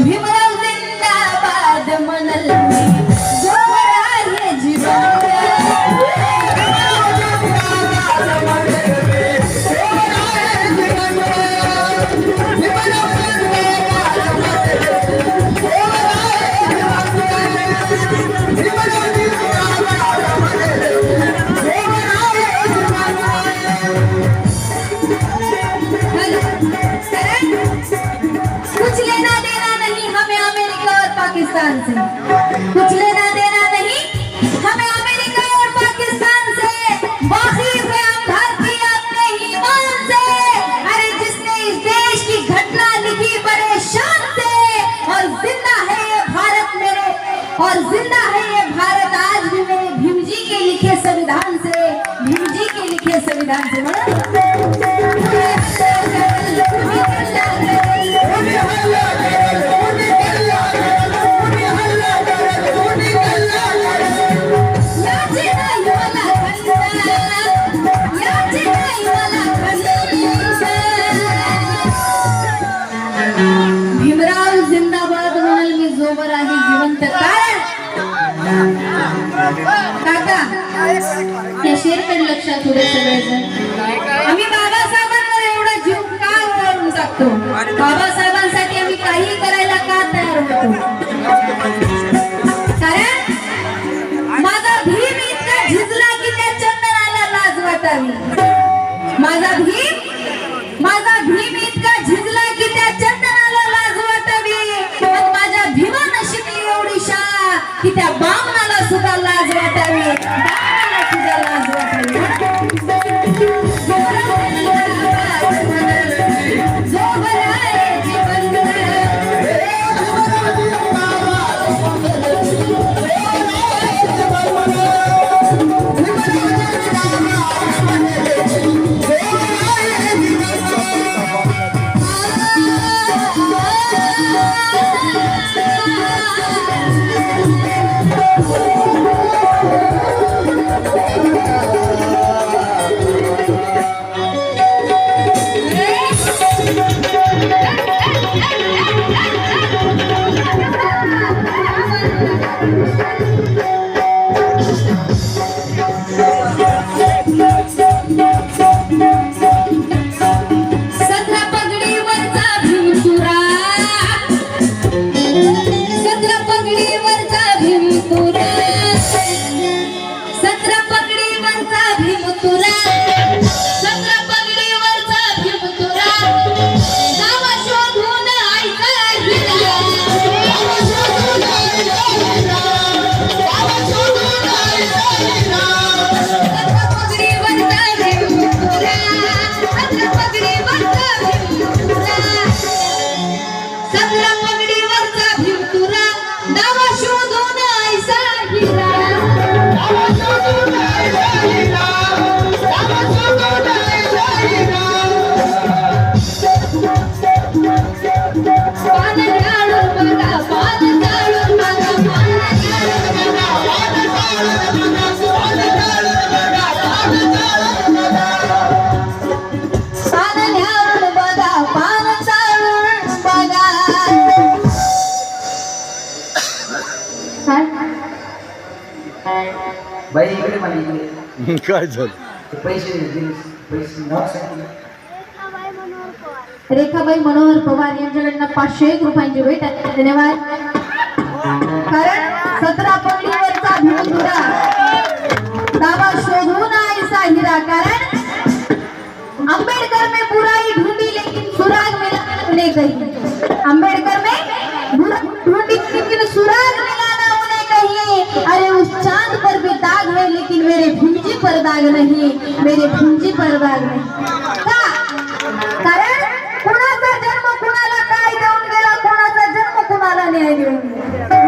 भीमराव जिंदाबाद म्हणल मी जोवर आहे जिवंत पाकिस्तान से कुछ लेना देना नहीं हमें अमेरिका और पाकिस्तान से वाकिफ है हम भारतीय अपने ईमान से। अरे जिसने इस देश की घटना लिखी बड़े शान से और जिंदा है ये भारत मेरे और जिंदा है ये भारत आज भी मेरे भीम जी के लिखे संविधान से भीम जी के लिखे संविधान से। भीमराव जिंदाबाद म्हणाल मी जोवर आहे जिवंत कारण काका त्या शेरकडे लक्षात थोडे सगळेजण आम्ही बाबासाहेबांवर एवढा जीव का ओवाळून टाकतो बाबासाहेबांसाठी आम्ही काही करायला का तयार होतो कारण माझा भीम इतका झिजला की त्या चंदनाला लाज वाटावी माझा भीम इतका झिजला की त्या चंदनाला लाज वाटावी पण माझ्या भीमानं शिकली एवढी शाळा की त्या बामणाला सुद्धा लाज वाटावी बामणाला सुद्धा लाज वाटावी। बाई इकडे मला इकडे काय झालं पैसे रेखाबाई मनोहर पवार यांच्याकडनं 501 रुपयांची भेट आहे धन्यवाद। कारण 17 पगडीवरचा भीमतुरा दावा शोधून ऐसा हिरा कारण अंबेडकर में बुराई ढूंढी लेकिन सुराग मिला उन्हें कही अंबेडकर में ढूंढी लेकिन सुराग मिला ना उन्हें कही। अरे उस चांद पर भी दाग है लेकिन मेरे भीमजी पर दाग नहीं मेरे भीमजी पर दाग नहीं का कारण कुणाचा जन्म कुणाला काय देऊन गेला कुणाचा जन्म कुणाला न्याय देऊन गेला।